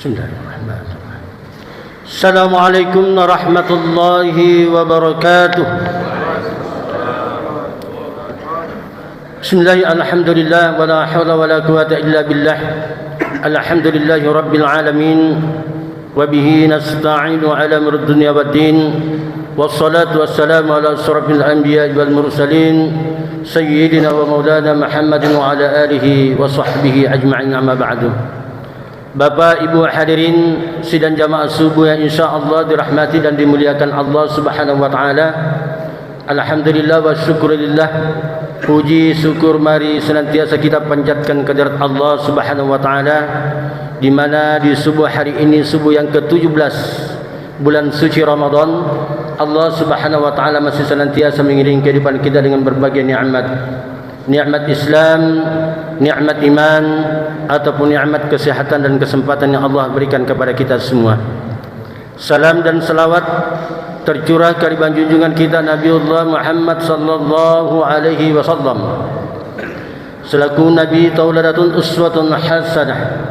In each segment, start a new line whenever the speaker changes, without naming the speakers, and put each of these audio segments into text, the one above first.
Bismillahirrahmanirrahim. Assalamualaikum warahmatullahi wabarakatuh. Bismillahirrahmanirrahim. Alhamdulillah wa la hawla wa la quwwata illa billah. Alhamdulillahi rabbil alamin. Wa bihi nasta'inu ala amri dunya waddin. Wassalatu wassalamu ala asyrafil anbiya'i wal mursalin sayyidina wa maulana Muhammadin wa ala alihi wa sahbihi ajma'in, amma ba'du. Bapak Ibu hadirin sidang jamaah subuh yang insyaallah dirahmati dan dimuliakan Allah Subhanahu wa taala. Alhamdulillah wa syukurillah. Puji syukur mari senantiasa kita panjatkan kehadirat Allah Subhanahu wa taala, di mana di subuh hari ini, subuh yang ke-17 bulan suci Ramadan, Allah Subhanahu wa taala masih senantiasa mengiringi kehidupan kita dengan berbagai nikmat. Nikmat Islam, nikmat iman, ataupun nikmat kesehatan dan kesempatan yang Allah berikan kepada kita semua. Salam dan salawat tercurah ke junjungan kita Nabiullah Muhammad sallallahu alaihi wasallam, selaku nabi tauladatun uswatun hasanah,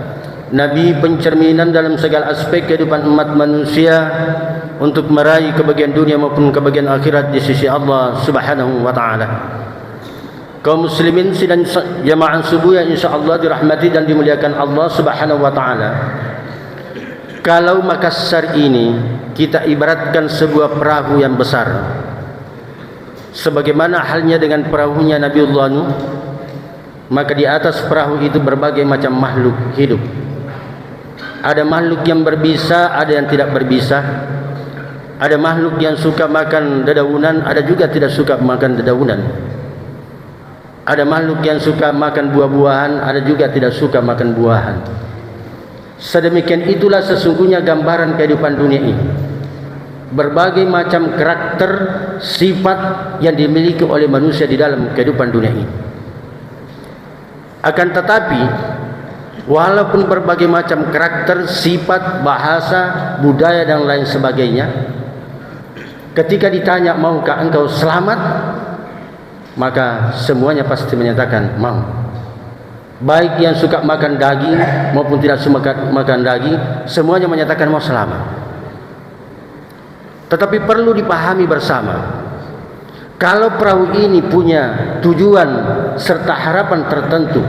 nabi pencerminan dalam segala aspek kehidupan umat manusia untuk meraih kebahagiaan dunia maupun kebahagiaan akhirat di sisi Allah Subhanahu wa taala. Kaum muslimin sidang jamaah subuh yang insyaallah dirahmati dan dimuliakan Allah Subhanahu wa taala. Kalau Makassar ini kita ibaratkan sebuah perahu yang besar, sebagaimana halnya dengan perahunya Nabiullah Nuh, maka di atas perahu itu berbagai macam makhluk hidup. Ada makhluk yang berbisa, ada yang tidak berbisa. Ada makhluk yang suka makan dedaunan, ada juga tidak suka makan dedaunan. Ada makhluk yang suka makan buah-buahan, ada juga tidak suka makan buahan. Sedemikian itulah sesungguhnya gambaran kehidupan dunia ini. Berbagai macam karakter, sifat yang dimiliki oleh manusia di dalam kehidupan dunia ini. Akan tetapi, walaupun berbagai macam karakter, sifat, bahasa, budaya dan lain sebagainya, ketika ditanya maukah engkau selamat, maka semuanya pasti menyatakan mau. Baik yang suka makan daging maupun tidak suka makan daging, semuanya menyatakan mau selamat. Tetapi perlu dipahami bersama, kalau perahu ini punya tujuan serta harapan tertentu,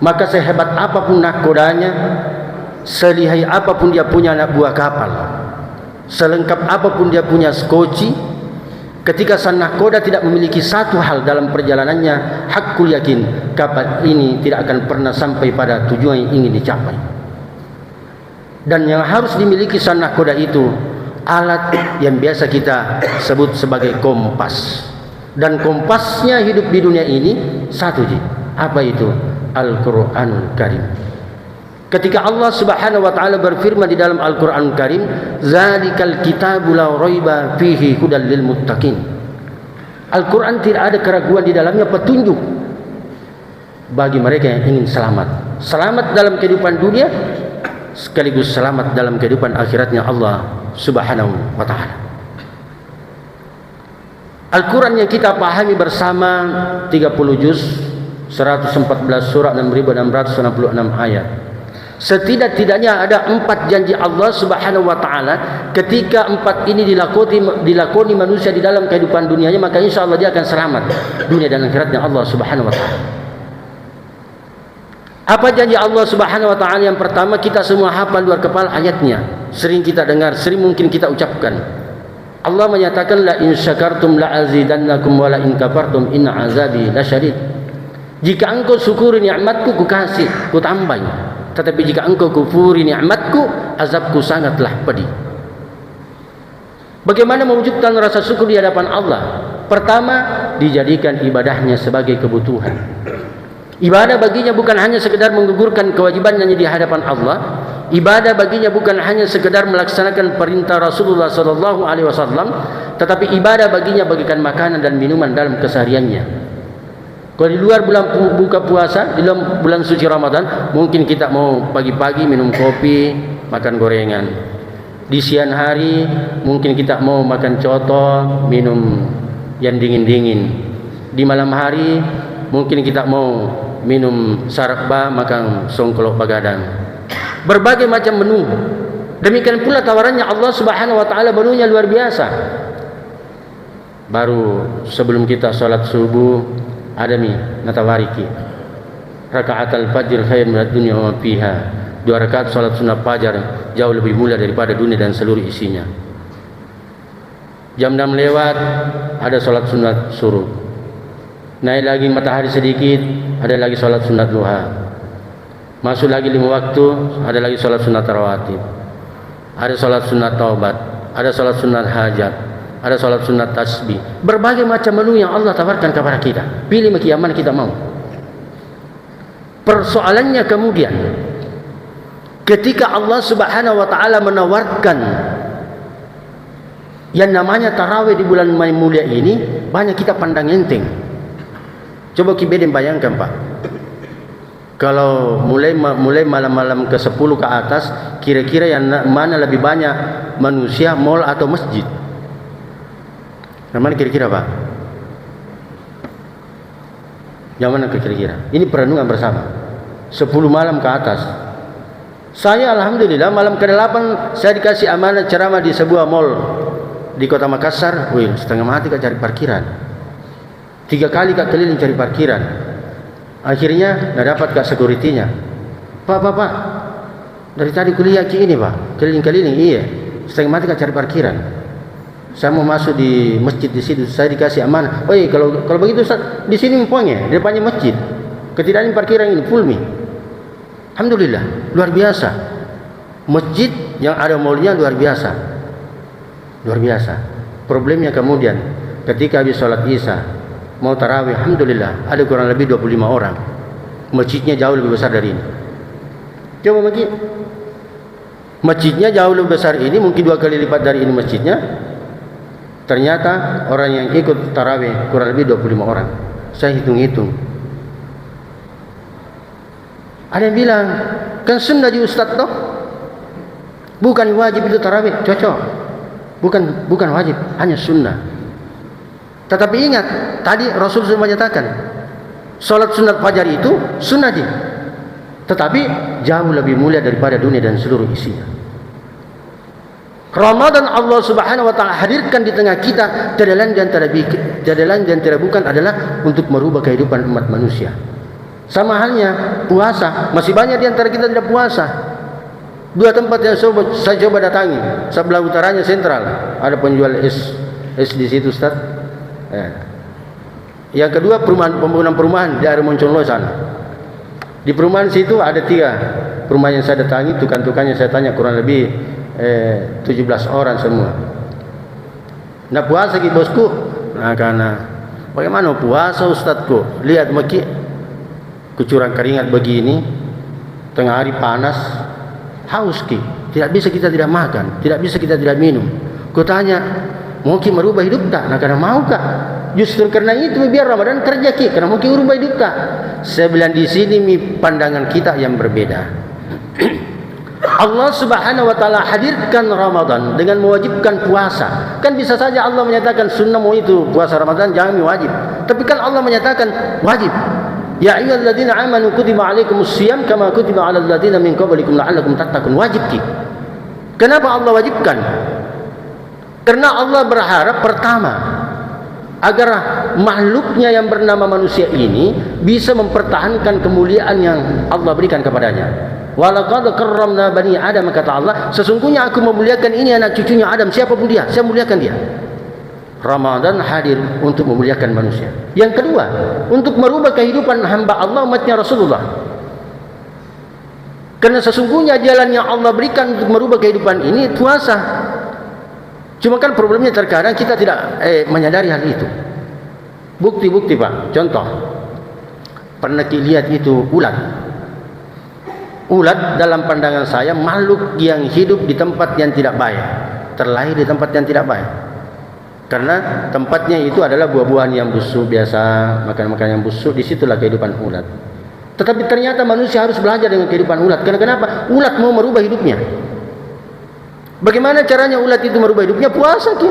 maka sehebat apapun nakodanya, selihai apapun dia punya anak buah kapal, selengkap apapun dia punya skoci, ketika sang nahkoda tidak memiliki satu hal dalam perjalanannya, hakul yakin kapal ini tidak akan pernah sampai pada tujuan yang ingin dicapai. Dan yang harus dimiliki sang nahkoda itu alat yang biasa kita sebut sebagai kompas. Dan kompasnya hidup di dunia ini satu je. Apa itu? Al-Quranul Karim. Ketika Allah Subhanahu wa taala berfirman di dalam Al-Qur'an Karim, "Zalikal kitabu la raiba fihi hudal lil muttaqin." Al-Qur'an tidak ada keraguan di dalamnya, petunjuk bagi mereka yang ingin selamat. Selamat dalam kehidupan dunia sekaligus selamat dalam kehidupan akhiratnya Allah Subhanahu wa taala. Al-Qur'an yang kita pahami bersama 30 juz, 114 surah, 6666 ayat. Setidak-tidaknya ada 4 janji Allah Subhanahu wa taala. Ketika 4 ini dilakoni manusia di dalam kehidupan dunianya, maka insyaallah dia akan selamat dunia dan akhiratnya Allah Subhanahu wa taala. Apa janji Allah Subhanahu wa taala? Yang pertama, kita semua hafal luar kepala ayatnya, sering kita dengar, sering mungkin kita ucapkan. Allah menyatakan, la in syakartum la azidannakum wa la in kafartum inna azabi lasyadid. Jika engkau syukuri nikmatku, ku kasih, ku tambahin. Tetapi jika engkau kufuri nikmatku, azabku sangatlah pedih. Bagaimana mewujudkan rasa syukur di hadapan Allah? Pertama, dijadikan ibadahnya sebagai kebutuhan. Ibadah baginya bukan hanya sekedar menggugurkan kewajibannya di hadapan Allah. Ibadah baginya bukan hanya sekedar melaksanakan perintah Rasulullah SAW, tetapi ibadah baginya bagikan makanan dan minuman dalam kesehariannya. Kalau di luar bulan buka puasa, di dalam bulan suci Ramadan, mungkin kita mau pagi-pagi minum kopi, makan gorengan. Di siang hari mungkin kita mau makan coto, minum yang dingin-dingin. Di malam hari mungkin kita mau minum saraba, makan songkolok bagadang. berbagai macam menu. Demikian pula tawarannya Allah Subhanahu wa taala, menunya luar biasa. Baru sebelum kita salat subuh ada natawariki rakaat al-fajr khair min ad-dunya wa ma fiha. 2 rakaat salat sunat fajar jauh lebih mulia daripada dunia dan seluruh isinya. Jam 6 lewat ada salat sunat suruh. Naik lagi matahari sedikit ada lagi salat sunat duha. Masuk lagi 5 waktu ada lagi salat sunat rawatib. Ada salat sunat taubat, ada salat sunat hajat, ada salat sunat tasbih. Berbagai macam menu yang Allah tawarkan kepada kita. Pilih yang mana kita mau. Persoalannya kemudian ketika Allah Subhanahu wa taala menawarkan yang namanya tarawih di bulan mulia ini, banyak kita pandang enteng. Coba kita bayangkan, Pak. Kalau mulai malam-malam ke-10 ke atas, kira-kira yang mana lebih banyak manusia, mall atau masjid? Yang mana kira-kira, Pak? Yang mana kira-kira? Ini perenungan bersama. 10 malam ke atas. Saya alhamdulillah malam ke-8 saya dikasih amanah ceramah di sebuah mall di Kota Makassar. Wih, setengah mati Kak cari parkiran. 3 kali Kak keliling cari parkiran. Akhirnya dah dapat Kak security-nya. Pak, dari tadi kuliah ke ini, Pak. Keliling-keliling, iya. Setengah mati Kak cari parkiran. Saya mau masuk di masjid di situ, saya dikasih amanah. Oh iya, kalau begitu di sini empangnya, di depannya masjid. Ketidaknya parkiran ini full Alhamdulillah, luar biasa. Masjid yang ada mallnya luar biasa. Luar biasa. Problemnya kemudian ketika habis sholat isya mau tarawih, alhamdulillah ada kurang lebih 25 orang. Masjidnya jauh lebih besar dari ini. Coba bagi. Masjidnya jauh lebih besar ini, mungkin 2 kali lipat dari ini masjidnya. Ternyata orang yang ikut tarawih kurang lebih 25 orang. Saya hitung-hitung. Ada yang bilang, kan sunnah di Ustaz toh? Bukan wajib itu tarawih, cocok. Bukan wajib, hanya sunnah. Tetapi ingat, tadi Rasul sudah menyatakan, salat sunat fajar itu sunnah. Tetapi jauh lebih mulia daripada dunia dan seluruh isinya. Ramadan Allah Subhanahu wa taala hadirkan di tengah kita, tiada lain dan tiada bukan adalah untuk merubah kehidupan umat manusia. Sama halnya puasa, masih banyak di antara kita tidak puasa. 2 tempat yang saya coba datangi, sebelah utaranya sentral, ada penjual es di situ, Ustaz. Yang kedua pembangunan perumahan di area Monconloy sana. Di perumahan situ ada 3 perumahan yang saya datangi, tukang-tukangnya saya tanya kurang lebih 17 orang semua. Nak puasa ki bosku? Nah, karena bagaimana puasa Ustazku? Lihat maki kucurang keringat begini, tengah hari panas, haus ki. Tidak bisa kita tidak makan, tidak bisa kita tidak minum. Kutanya, mau ki merubah hidup tak? Nah, karena mau kak? Justru karena itu biar Ramadan kerja ki, karena mau ki merubah hidup tak? Saya bilang di sini pandangan kita yang berbeda. Allah Subhanahu wa taala hadirkan Ramadan dengan mewajibkan puasa. Kan bisa saja Allah menyatakan sunnah mau itu puasa Ramadan jangan wajib. Tapi kan Allah menyatakan wajib. Ya ayyuhalladzina amanu kutiba alaikumus shiyam kama kutiba alal ladzina min qablikum la'allakum tattaqun. Wajib ki. Kenapa Allah wajibkan? Karena Allah berharap pertama agar makhluknya yang bernama manusia ini bisa mempertahankan kemuliaan yang Allah berikan kepadanya. Walaqad karramna bani Adam, kata Allah, sesungguhnya aku memuliakan ini anak cucunya Adam, siapapun dia, saya muliakan dia. Ramadan hadir untuk memuliakan manusia. Yang kedua, untuk merubah kehidupan hamba Allah umatnya Rasulullah. Karena sesungguhnya jalan yang Allah berikan untuk merubah kehidupan ini puasa. Cuma kan problemnya terkadang kita tidak menyadari hal itu. Bukti-bukti Pak, contoh. Pernah dilihat itu ulat. Ulat dalam pandangan saya makhluk yang hidup di tempat yang tidak baik, terlahir di tempat yang tidak baik. Karena tempatnya itu adalah buah-buahan yang busuk biasa, makan-makan yang busuk, disitulah kehidupan ulat. Tetapi ternyata manusia harus belajar dengan kehidupan ulat. Karena kenapa? Ulat mau merubah hidupnya. Bagaimana caranya ulat itu merubah hidupnya? Puasa ki.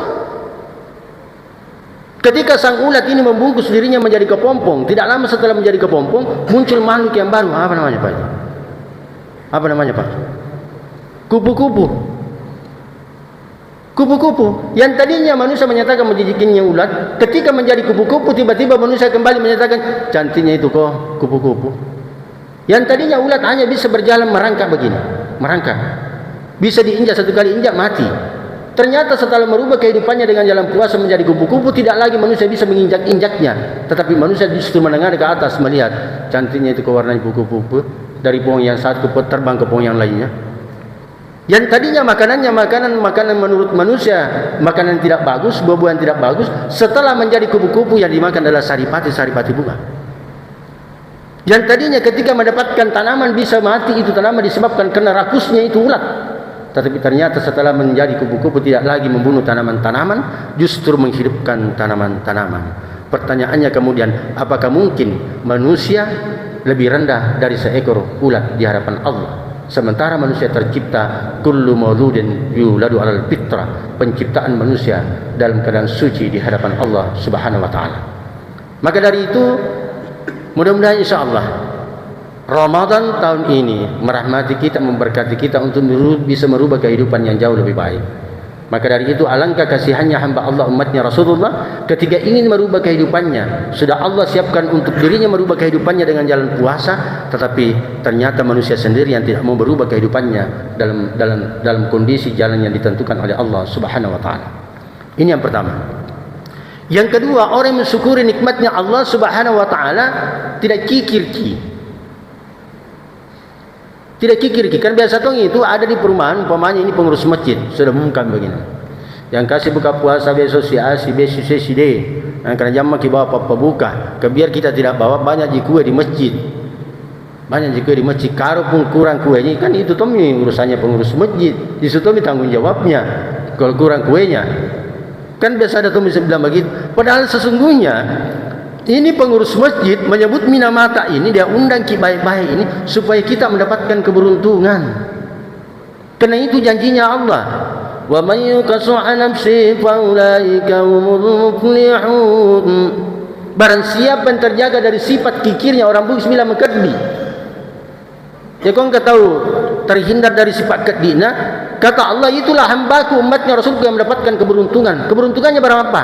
Ketika sang ulat ini membungkus dirinya menjadi kepompong, tidak lama setelah menjadi kepompong, muncul makhluk yang baru. Apa namanya Pak? Apa namanya Pak? kupu-kupu. Kupu-kupu yang tadinya manusia menyatakan menjijikinya ulat, ketika menjadi kupu-kupu tiba-tiba manusia kembali menyatakan cantiknya itu kok kupu-kupu. Yang tadinya ulat hanya bisa berjalan merangkak begini, merangkak, bisa diinjak, satu kali injak mati. Ternyata setelah merubah kehidupannya dengan jalan puasa menjadi kupu-kupu, tidak lagi manusia bisa menginjak-injaknya, tetapi manusia justru mendengar ke atas melihat cantiknya itu kok warnanya kupu-kupu, dari pohon yang satu terbang ke pohon yang lainnya. Yang tadinya makanannya makanan menurut manusia, makanan tidak bagus, buah-buahan tidak bagus, setelah menjadi kupu-kupu yang dimakan adalah saripati bunga. Yang tadinya ketika mendapatkan tanaman bisa mati, itu tanaman disebabkan karena rakusnya itu ulat. Tetapi ternyata setelah menjadi kupu-kupu tidak lagi membunuh tanaman-tanaman, justru menghidupkan tanaman-tanaman. Pertanyaannya kemudian, apakah mungkin manusia lebih rendah dari seekor ulat di hadapan Allah? Sementara manusia tercipta kullu mauludin yuladu alal fitrah, penciptaan manusia dalam keadaan suci di hadapan Allah Subhanahu wa taala. Maka dari itu mudah-mudahan insyaallah Ramadan tahun ini merahmati kita, memberkati kita untuk bisa merubah kehidupan yang jauh lebih baik. Maka dari itu alangkah kasihannya hamba Allah umatnya Rasulullah ketika ingin merubah kehidupannya. Sudah Allah siapkan untuk dirinya merubah kehidupannya dengan jalan puasa, tetapi ternyata manusia sendiri yang tidak mau berubah kehidupannya dalam kondisi jalan yang ditentukan oleh Allah Subhanahu wa taala. Ini yang pertama. Yang kedua, orang yang mensyukuri nikmatnya Allah Subhanahu wa taala tidak kikir-kikir. Tidak kikir-kikir. Kan biasa tong itu ada di perumahan, umpamanya ini pengurus masjid, sudah mengumumkan begini. Yang kasih buka puasa besok si A, si B, si C, si D. Karena jam ki bawa apa buka. Biar kita tidak bawa banyak kue di masjid. Banyak kue di masjid. Kalau pun kurang kuenya, kan itu tom urusannya pengurus masjid. Di situ tanggung jawabnya. Kalau kurang kuenya, kan biasa ada tom bisa bilang begitu. Padahal sesungguhnya ini pengurus masjid menyebut minamata ini, dia undang ki baik-baik ini supaya kita mendapatkan keberuntungan. Karena itu janjinya Allah. Wa may yuqas'a nafsi fa ulaika humul muflihun. Barang siapa yang terjaga dari sifat kikirnya orang bugis bila mengkedli. Ya kau enggak tahu terhindar dari sifat kedina, kata Allah itulah hambaku umatnya Rasulku yang mendapatkan keberuntungan. Keberuntungannya berapa?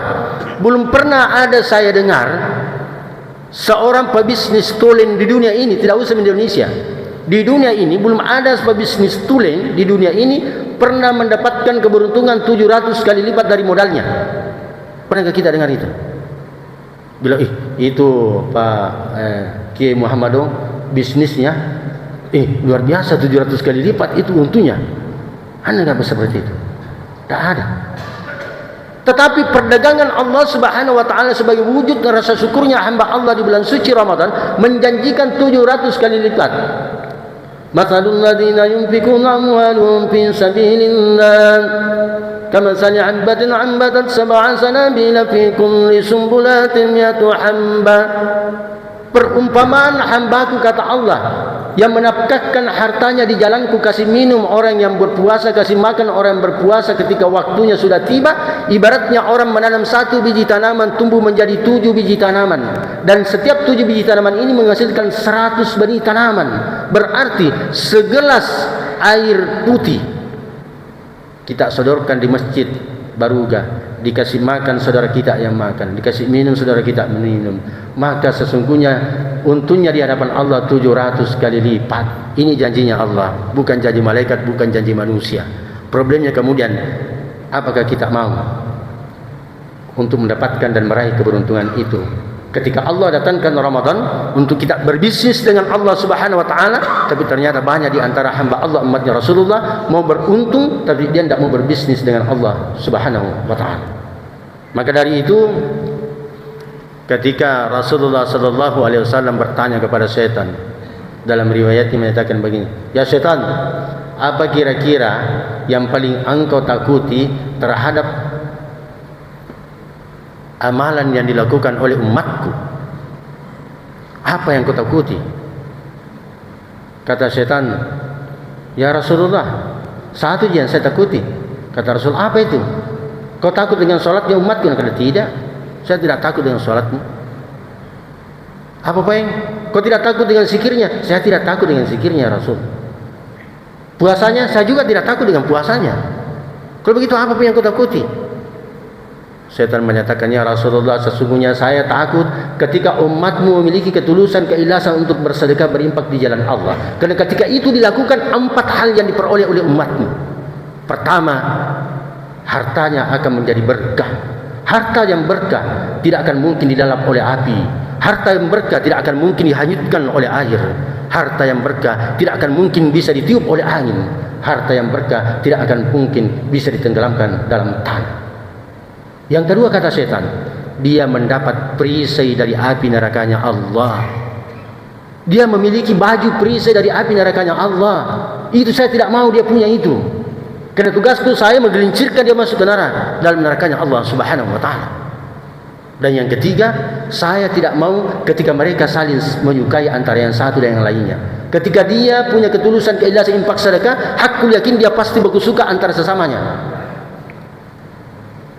Belum pernah ada saya dengar seorang pebisnis tulen di dunia ini, tidak usah di Indonesia, di dunia ini belum ada pebisnis tulen di dunia ini pernah mendapatkan keberuntungan 700 kali lipat dari modalnya. Pernahkah kita dengar itu? Bila itu Pak Kiai Muhammad bisnisnya luar biasa, 700 kali lipat itu untungnya. Anda enggak bisa seperti itu. Tidak ada. Tetapi perdagangan Allah Subhanahu wa taala sebagai wujud rasa syukurnya hamba Allah di bulan suci Ramadan menjanjikan 700 kali lipat. Mathalul ladzina yunfikuna amwalahum fi sabilillah kamathali habbatin ambatat sab'a sanabila fi kulli sumbulatin mi'atu habba. Perumpamaan hambaku, kata Allah, yang menafkahkan hartanya di jalanku, kasih minum orang yang berpuasa, kasih makan orang yang berpuasa ketika waktunya sudah tiba, ibaratnya orang menanam 1 biji tanaman tumbuh menjadi 7 biji tanaman, dan setiap 7 biji tanaman ini menghasilkan 100 benih tanaman. Berarti segelas air putih kita sodorkan di masjid Baruga, dikasih makan saudara kita yang makan, dikasih minum saudara kita minum, maka sesungguhnya untungnya di hadapan Allah 700 kali lipat. Ini janjinya Allah, bukan janji malaikat, bukan janji manusia. Problemnya kemudian, apakah kita mau untuk mendapatkan dan meraih keberuntungan itu? Ketika Allah datangkan Ramadan untuk kita berbisnis dengan Allah Subhanahu wa taala, tapi ternyata banyak di antara hamba Allah umatnya Rasulullah mau beruntung tapi dia tidak mau berbisnis dengan Allah Subhanahu wa taala. Maka dari itu ketika Rasulullah sallallahu alaihi wasallam bertanya kepada setan, dalam riwayat ini menyatakan begini, "Ya setan, apa kira-kira yang paling engkau takuti terhadap amalan yang dilakukan oleh umatku? Apa yang kau takuti?" Kata setan, "Ya Rasulullah, satu yang saya takuti." Kata Rasul, "Apa itu?" "Kau takut dengan sholatnya umatku?" Kata, "Tidak, saya tidak takut dengan sholatmu." "Apa yang kau tidak takut dengan zikirnya?" "Saya tidak takut dengan zikirnya Rasul." Puasanya saya juga tidak takut dengan puasanya. Kalau begitu apa yang kau takuti? Setan menyatakan, ya Rasulullah, sesungguhnya saya takut ketika umatmu memiliki ketulusan, keikhlasan untuk bersedekah, berimpak di jalan Allah. Karena ketika itu dilakukan 4 hal yang diperoleh oleh umatmu. Pertama, hartanya akan menjadi berkah. Harta yang berkah tidak akan mungkin dilalap oleh api. Harta yang berkah tidak akan mungkin dihanyutkan oleh air. Harta yang berkah tidak akan mungkin bisa ditiup oleh angin. Harta yang berkah tidak akan mungkin bisa ditenggelamkan dalam tanah. Yang kedua, kata setan, dia mendapat perisai dari api nerakanya Allah. Dia memiliki baju perisai dari api nerakanya Allah. Itu saya tidak mau dia punya itu. Karena tugasku saya menggelincirkan dia masuk ke neraka, dalam nerakanya Allah Subhanahu wa taala. Dan yang ketiga, saya tidak mau ketika mereka saling menyukai antara yang satu dan yang lainnya. Ketika dia punya ketulusan, keikhlasan, infak, sedekah, hakul yakin dia pasti baku suka antara sesamanya.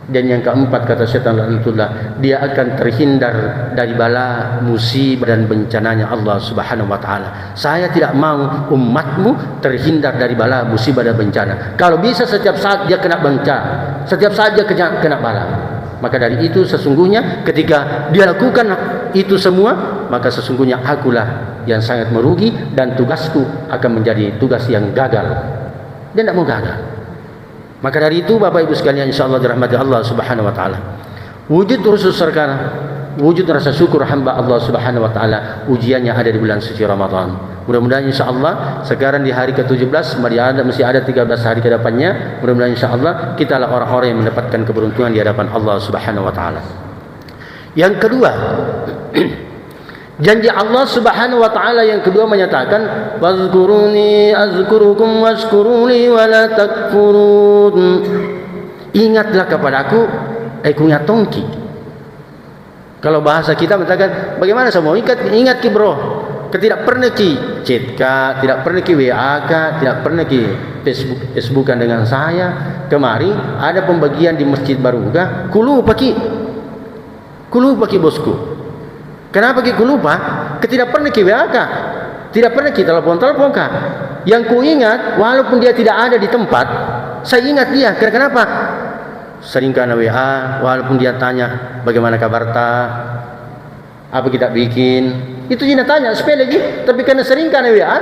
Dan yang keempat, kata setan laknatullah, dia akan terhindar dari bala, musibah dan bencananya Allah Subhanahu wa taala. Saya tidak mau umatmu terhindar dari bala, musibah dan bencana. Kalau bisa setiap saat dia kena bencana, setiap saat dia kena bala. Maka dari itu sesungguhnya ketika dia lakukan itu semua, maka sesungguhnya akulah yang sangat merugi dan tugasku akan menjadi tugas yang gagal. Dia tidak mau gagal. Maka dari itu Bapak Ibu sekalian, insyaallah dirahmati Allah Subhanahu wa taala, wujud rusul serkana, wujud rasa syukur hamba Allah Subhanahu wa taala, ujiannya ada di bulan suci Ramadan. Mudah-mudahan insyaallah sekarang di hari ke-17 masih ada 13 hari ke depannya. Mudah-mudahan insyaallah kita adalah orang-orang yang mendapatkan keberuntungan di hadapan Allah Subhanahu wa taala. Yang kedua, janji Allah Subhanahu wa taala yang kedua menyatakan, wazkuruni azkurukum washkuruni wala takfurun. Ingatlah kepadaku, kunya tongki. Kalau bahasa kita mengatakan, bagaimana saya mau ingat ki bro? Tidak pernah ki chat ka, tidak pernah ki WA ka, tidak pernah ki Facebookan dengan saya. Kemarin ada pembagian di Masjid Baruga, kulupa ki bosku. Kenapa ki lupa? Tidak pernah ki WA ka, tidak pernah ki telepon ka. Yang ku ingat, walaupun dia tidak ada di tempat, saya ingat dia. Kenapa? Sering karena WA, walaupun dia tanya bagaimana kabar ta, apa kita bikin, itu dia tanya sepele lagi. Tapi karena sering karena WA,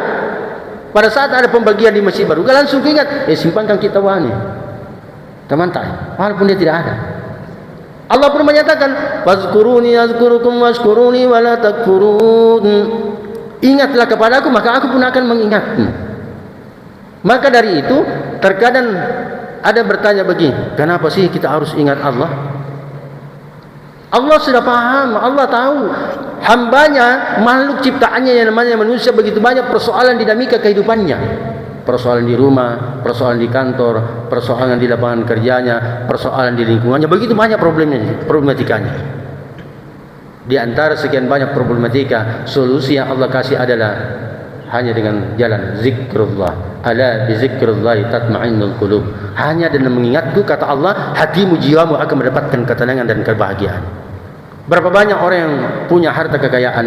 pada saat ada pembagian di Masjid Baru, langsung ingat, simpankan kita wani teman tak, walaupun dia tidak ada. Allah pun menyatakan, wazkuruni azkurukum washkuruni wala takfurun. Ingatlah kepadaku, maka aku pun akan mengingatmu. Maka dari itu terkadang ada bertanya begini, kenapa sih kita harus ingat Allah? Allah sudah paham, Allah tahu hambanya, makhluk ciptaannya yang namanya manusia, begitu banyak persoalan dinamika kehidupannya. Persoalan di rumah, persoalan di kantor, persoalan di lapangan kerjanya, persoalan di lingkungannya, begitu banyak problematikanya. Di antara sekian banyak problematika, solusi yang Allah kasih adalah hanya dengan jalan zikrullah. Ala bi zikrillah tatma'innul qulub. Hanya dengan mengingatku, kata Allah, hatimu, jiwamu akan mendapatkan ketenangan dan kebahagiaan. Berapa banyak orang yang punya harta kekayaan,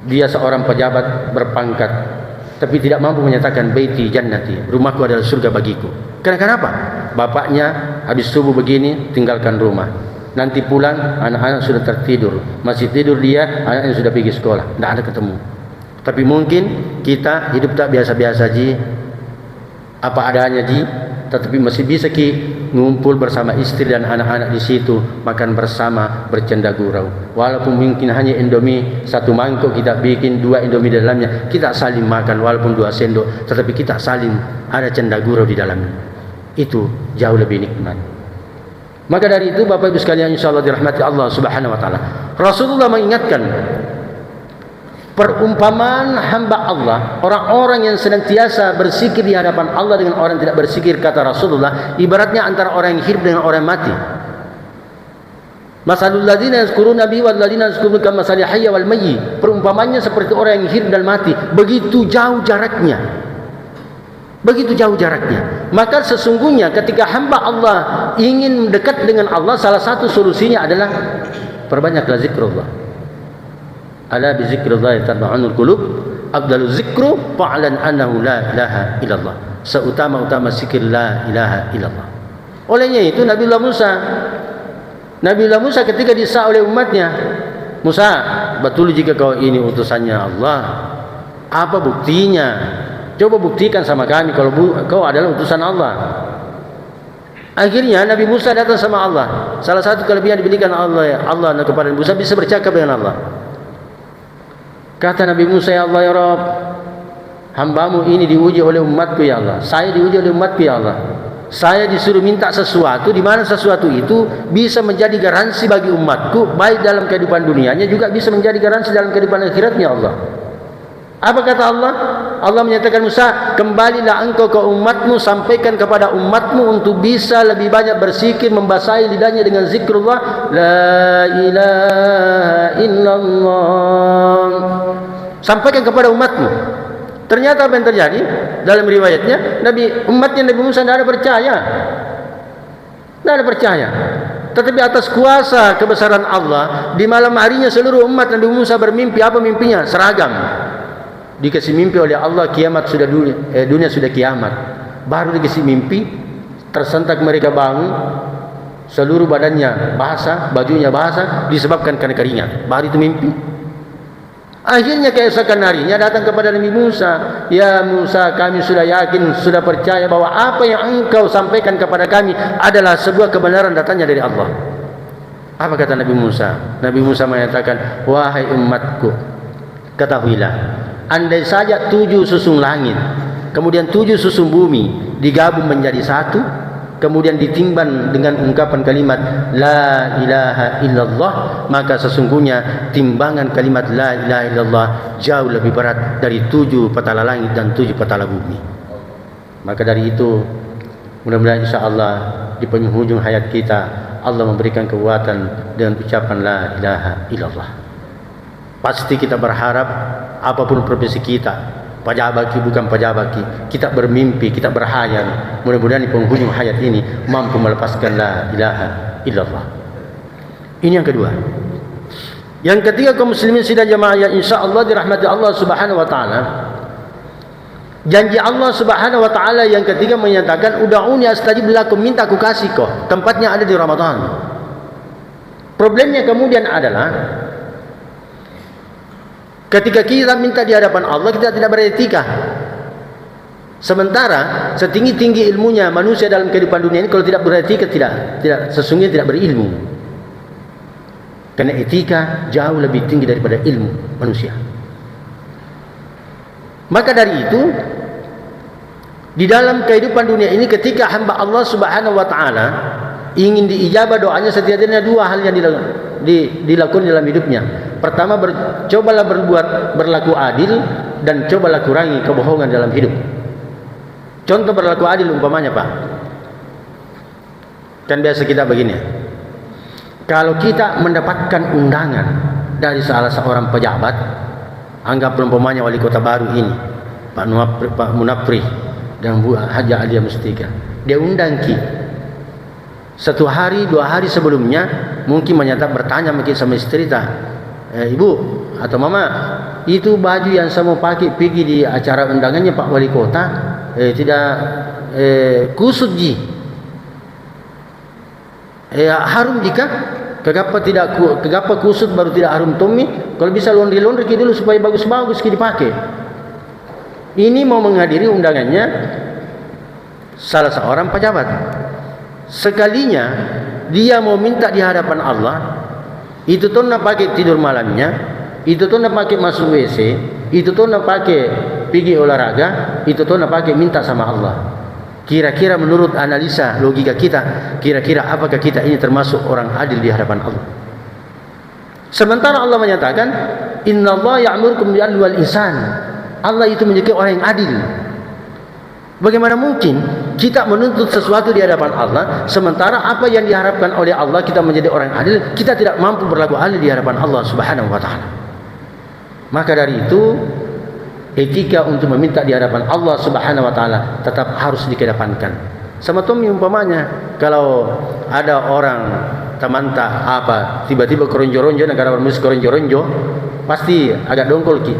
dia seorang pejabat berpangkat, tapi tidak mampu menyatakan baiti jannati, rumahku adalah surga bagiku. Kenapa? Bapaknya habis subuh begini tinggalkan rumah, nanti pulang anak-anak sudah tertidur, masih tidur dia, anaknya sudah pergi sekolah, tidak ada ketemu. Tapi mungkin kita hidup tak biasa-biasa ji, apa adanya ji, tetapi masih bisa ki ngumpul bersama istri dan anak-anak di situ, makan bersama, bercanda gurau. Walaupun mungkin hanya Indomie satu mangkok kita bikin, 2 Indomie di dalamnya, kita saling makan walaupun 2 sendok, tetapi kita saling ada canda gurau di dalamnya. Itu jauh lebih nikmat. Maka dari itu Bapak Ibu sekalian, insyaallah dirahmati Allah Subhanahu wa taala, Rasulullah mengingatkan perumpamaan hamba Allah, orang-orang yang senantiasa berzikir di hadapan Allah dengan orang yang tidak berzikir, kata Rasulullah, ibaratnya antara orang yang hidup dengan orang yang mati. Masalul ladzina yazkuruna bi wal ladzina yazkuruna kama masalil hayy wal mayyit. Perumpamannya seperti orang yang hidup dan mati, begitu jauh jaraknya. Begitu jauh jaraknya. Maka sesungguhnya ketika hamba Allah ingin dekat dengan Allah, salah satu solusinya adalah perbanyaklah zikrullah. Ala bi zikrillah tatma'annul qulub. afdalu zikru fa'lan annahu la ilaha illallah. Seutama-utama zikir la ilaha illallah. Olehnya itu Nabiullah Musa ketika disah oleh umatnya, Musa, betul jika kau ini utusannya Allah, apa buktinya? Coba buktikan sama kami kalau kau adalah utusan Allah. Akhirnya Nabi Musa datang sama Allah. Salah satu kelebihan diberikan Allah kepada Musa, bisa bercakap dengan Allah. Kata Nabi Musa, ya Allah ya Rabb, hambamu ini diuji oleh umatku ya Allah. Saya diuji oleh umatku ya Allah. Saya disuruh minta sesuatu, di mana sesuatu itu bisa menjadi garansi bagi umatku, baik dalam kehidupan dunianya juga bisa menjadi garansi dalam kehidupan akhiratnya Allah. Apa kata Allah? Allah menyatakan Musa, kembalilah engkau ke umatmu, sampaikan kepada umatmu untuk bisa lebih banyak berzikir, membasahi lidahnya dengan zikrullah, la ilaha illallah. Sampaikan kepada umatmu. Ternyata apa yang terjadi? Dalam riwayatnya, umatnya Nabi Musa tidak ada percaya. Tidak ada percaya. Tetapi atas kuasa kebesaran Allah, di malam harinya seluruh umat Nabi Musa bermimpi. Apa mimpinya? Seragam. Dikasih mimpi oleh Allah, kiamat sudah dunia sudah kiamat. Baru dikasih mimpi, tersentak mereka bangun, seluruh badannya basah, bajunya basah, disebabkan karena keringat. Baru itu mimpi. Akhirnya keesokan harinya datang kepada Nabi Musa, ya Musa, kami sudah yakin, sudah percaya bahwa apa yang engkau sampaikan kepada kami adalah sebuah kebenaran datangnya dari Allah. Apa kata Nabi Musa? Nabi Musa mengatakan, wahai umatku, ketahuilah, andai saja 7 susung langit, kemudian 7 susung bumi digabung menjadi satu, kemudian ditimbang dengan ungkapan kalimat la ilaha illallah, maka sesungguhnya timbangan kalimat la ilaha illallah jauh lebih berat dari 7 petala langit dan 7 petala bumi. Maka dari itu, mudah-mudahan insyaallah di penghujung hayat kita Allah memberikan kekuatan dengan ucapan la ilaha illallah. Pasti kita berharap apapun profesi kita, pajabaki bukan pajabaki, kita bermimpi, kita berhayal, mudah-mudahan di penghujung hayat ini mampu melepaskan la ilaha illallah. Ini yang kedua. Yang ketiga, kaum muslimin sidang jamaah yang insyaallah dirahmati Allah Subhanahu wa taala, janji Allah Subhanahu wa taala yang ketiga menyatakan, ud'uni astajib lakum, minta aku kasih kau. Tempatnya ada di Ramadan. Problemnya kemudian adalah ketika kita minta di hadapan Allah, kita tidak beretika. Sementara setinggi-tinggi ilmunya manusia dalam kehidupan dunia ini, kalau tidak beretika tidak sesungguhnya tidak berilmu. Karena etika jauh lebih tinggi daripada ilmu manusia. Maka dari itu, di dalam kehidupan dunia ini, ketika hamba Allah Subhanahu wa taala ingin diijabah doanya, setidaknya 2 hal yang dilakukan dalam hidupnya. Pertama, cobalah berlaku adil, dan cobalah kurangi kebohongan dalam hidup. Contoh berlaku adil umpamanya, Pak, kan biasa kita begini, kalau kita mendapatkan undangan dari salah seorang pejabat, anggap umpamanya wali kota baru ini, Pak Munapri dan Bu Haja Alia Mustika, dia undang kita 1 hari 2 hari sebelumnya, mungkin bertanya mungkin sama istri, ibu atau mama, itu baju yang saya mau pakai pergi di acara undangannya Pak Wali Kota, tidak kusut ji, harum jika kegapa kusut baru tidak harum Tommy, kalau bisa laundry dulu supaya bagus-bagus dipakai. Ini mau menghadiri undangannya salah seorang pejabat. Sekalinya dia mau minta di hadapan Allah, itu tuh nak pakai tidur malamnya, itu tuh nak pakai masuk WC, itu tuh nak pakai pergi olahraga, itu tuh nak pakai minta sama Allah. Kira-kira menurut analisa logika kita, kira-kira apakah kita ini termasuk orang adil di hadapan Allah? Sementara Allah menyatakan, innallaha ya'murukum bil 'adli wal ihsan. Allah itu menjadi orang yang adil. Bagaimana mungkin kita menuntut sesuatu di hadapan Allah, sementara apa yang diharapkan oleh Allah kita menjadi orang adil, kita tidak mampu berlaku adil di hadapan Allah Subhanahu wa taala. Maka dari itu, etika untuk meminta di hadapan Allah Subhanahu wa taala tetap harus dikedepankan. Sama Tommy umpamanya, kalau ada orang tiba-tiba keronjo-ronjo, negara musik keronjo-ronjo, pasti agak dongkol ki.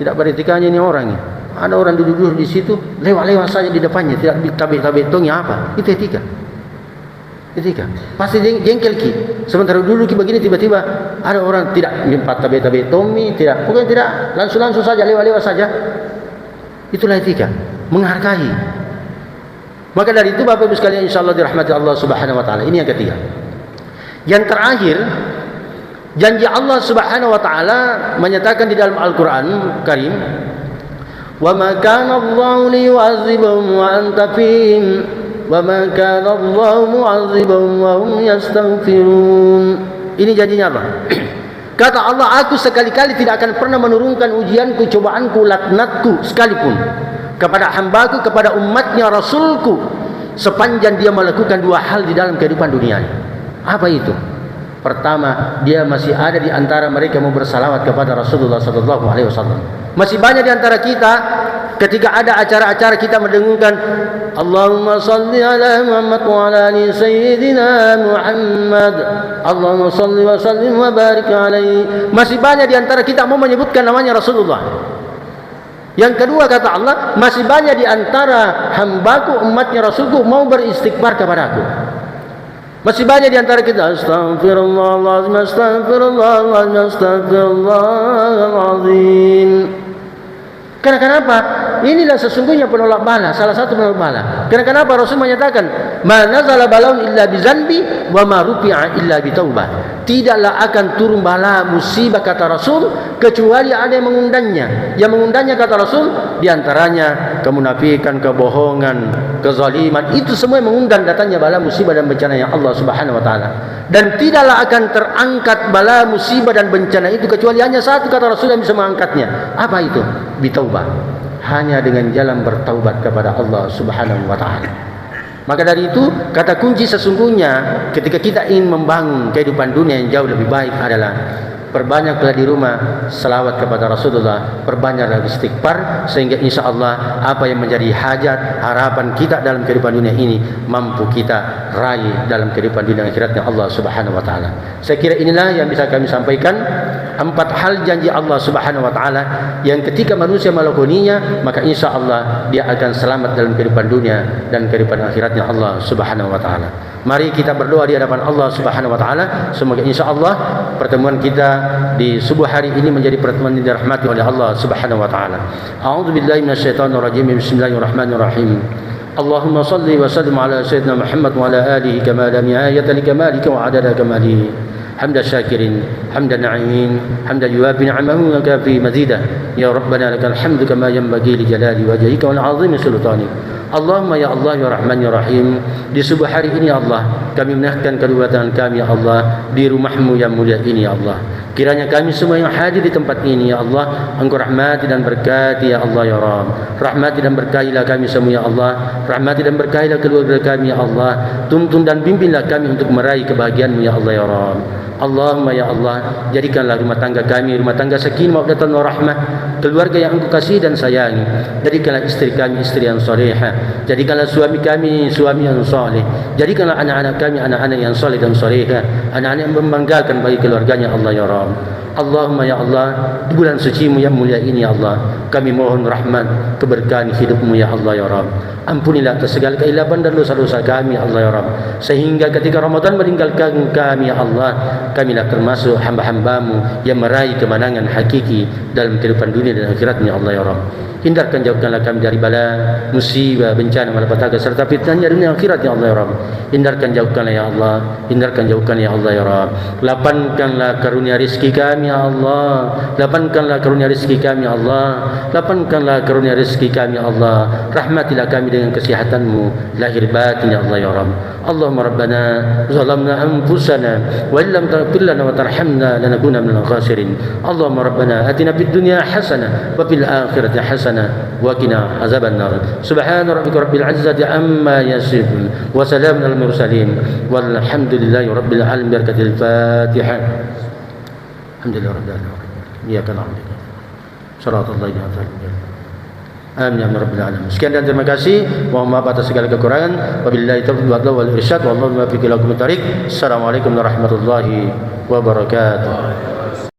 tidak beretikanya ini orang ini. Ada orang duduk-duduk di situ, lewat-lewat saja di depannya, tidak tabik-tabik tongnya apa? Itu etika. Etika. Pasti jengkel ki. Sementara dulu ki begini tiba-tiba ada orang tidak empat tabik-tabik tomi, tidak, bukan tidak, langsung saja lewat-lewat saja. Itulah etika, menghargai. Maka dari itu Bapak Ibu sekalian, insyaallah dirahmati Allah Subhanahu wa taala. Ini yang ketiga. Yang terakhir, janji Allah Subhanahu wa taala menyatakan di dalam Al-Qur'an Karim, "Wa ma kana Allahu liyu'adzibahum wa anta fihim, wa ma kana Allahu mu'adzibahum wa hum yastaghfirun." Ini janjinya Allah. Kata Allah, aku sekali-kali tidak akan pernah menurunkan ujianku, cobaanku, laknatku sekalipun kepada hambaku, kepada umatnya, rasulku, sepanjang dia melakukan dua hal di dalam kehidupan dunia. Apa itu? Pertama, dia masih ada di antara mereka mau bersalawat kepada Rasulullah SAW. Masih banyak di antara kita ketika ada acara-acara kita mendengungkan Allahumma salli ala Muhammad wa ala ali Sayyidina Muhammad, Allahumma salli wa sallim wa barik alaihi. Masih banyak di antara kita mau menyebutkan namanya Rasulullah. Yang kedua, kata Allah, masih banyak di antara hambaku, umatnya, rasulku mau beristighfar kepadaku. Masih banyak di antara kita astagfirullahaladzim, astagfirullahaladzim, astagfirullahaladzim. Karena kenapa? Inilah sesungguhnya penolak bala, salah satu penolak bala. Karena kenapa Rasul menyatakan, "Ma nazala balaun illa bizanbi wa ma rufi'a illa bitaubah." Tidaklah akan turun bala musibah, kata Rasul, kecuali ada yang mengundangnya. Yang mengundangnya, kata Rasul, diantaranya kemunafikan, kebohongan, kezaliman. Itu semua yang mengundang datangnya bala musibah dan bencana yang Allah Subhanahu wa taala. Dan tidaklah akan terangkat bala musibah dan bencana itu kecuali hanya satu, kata Rasul, yang bisa mengangkatnya. Apa itu? Bitaubah. Hanya dengan jalan bertaubat kepada Allah Subhanahu wa taala. Maka dari itu, kata kunci sesungguhnya ketika kita ingin membangun kehidupan dunia yang jauh lebih baik adalah perbanyaklah di rumah selawat kepada Rasulullah, perbanyaklah istighfar, sehingga insya Allah apa yang menjadi hajat, harapan kita dalam kehidupan dunia ini mampu kita raih dalam kehidupan dunia akhiratnya Allah Subhanahu wa taala. Saya kira inilah yang bisa kami sampaikan, 4 hal janji Allah Subhanahu wa taala yang ketika manusia melakoninya maka insya Allah dia akan selamat dalam kehidupan dunia dan kehidupan akhiratnya Allah Subhanahu wa taala. Mari kita berdoa di hadapan Allah Subhanahu wa taala, semoga insya Allah pertemuan kita di subuh hari ini menjadi pertemuan yang dirahmati oleh Allah Subhanahu wa taala. A'udzubillahi minasyaitonir rajim. Bismillahirrahmanirrahim. Allahumma salli wa sallim ala sayyidina Muhammad wa ala alihi kama lam ayata li kamalika wa adada kamalihi. Hamdan syakirin, hamdan na'imin, hamdan yuwafi ni'amahu wa kafi mazidah. Ya Rabbana lakal hamdu kama yanbaghi li jalali wajhika wal 'azimi sultanik. Allahumma ya Allah ya Rahman ya Rahim, di subuh hari ini ya Allah, kami menaikkan kedua tangan kami ya Allah di rumah-Mu yang mulia ini ya Allah. Kiranya kami semua yang hadir di tempat ini ya Allah, Engkau rahmati dan berkati ya Allah ya Rabb. Rahmati dan berkahilah kami semua ya Allah. Rahmati dan berkahilah keluarga kami ya Allah. Tuntun dan bimbinglah kami untuk meraih kebahagiaan-Mu ya Allah ya Rabb. Allahumma ya Allah, jadikanlah rumah tangga kami rumah tangga sakinah mawaddatan warahmah, keluarga yang Engkau kasih dan sayangi. Jadikanlah istri kami istri yang salehah, jadikanlah suami kami suami yang saleh, jadikanlah anak-anak kami anak-anak yang saleh dan salehah, anak-anak yang membanggakan bagi keluarganya Allah ya Rabb. Allahumma ya Allah, di bulan suci-Mu yang mulia ini ya Allah, kami mohon rahmat keberkahan hidup-Mu ya Allah ya Rabb. Ampunilah atas segala keilapan dan dosa-dosa kami ya Allah ya Rabb, sehingga ketika Ramadan meninggalkan kami ya Allah, kamilah termasuk hamba-hamba-Mu yang meraih kemenangan hakiki dalam kehidupan dunia dan akhiratnya Allah ya Rabb. Hindarkan jauhkanlah kami dari bala, musibah, bencana, malapetaka serta fitnahnya dunia akhirat ya Allah ya Rabb. Hindarkan jauhkanlah ya Allah, hindarkan jauhkanlah ya Allah ya Rabb. Lapangkanlah karunia rezeki kami ya Allah, lapangkanlah karunia rezeki kami ya Allah, lapangkanlah karunia rezeki kami ya Allah. Rahmatilah kami dengan kesehatan-Mu lahir batin ya Allah ya Rabb. Allahumma rabbana zalamna anfusana wa illam taghfir lana wa tarhamna lanakuna minal khasirin. Allahumma rabbana atina fid dunya hasanah wa fil akhirati hasanah wa qina azaban nar. Subhana rabbika rabbil izzati amma yasifun wa salamun alal mursalin walhamdulillahi rabbil alamin. Barakatil Fatihah. Alhamdulillahi rabbil alamin. Iyyaka na'budu wa shiratal ladzina an'amta 'alaihim. Amin ya rabbal alamin. Sekian dan terima kasih. Mohon maaf atas segala kekurangan. Wabillahi taufiq wal irsyad. Wallahu muwaffiq ila aqwamit thariq. Assalamualaikum warahmatullahi wabarakatuh.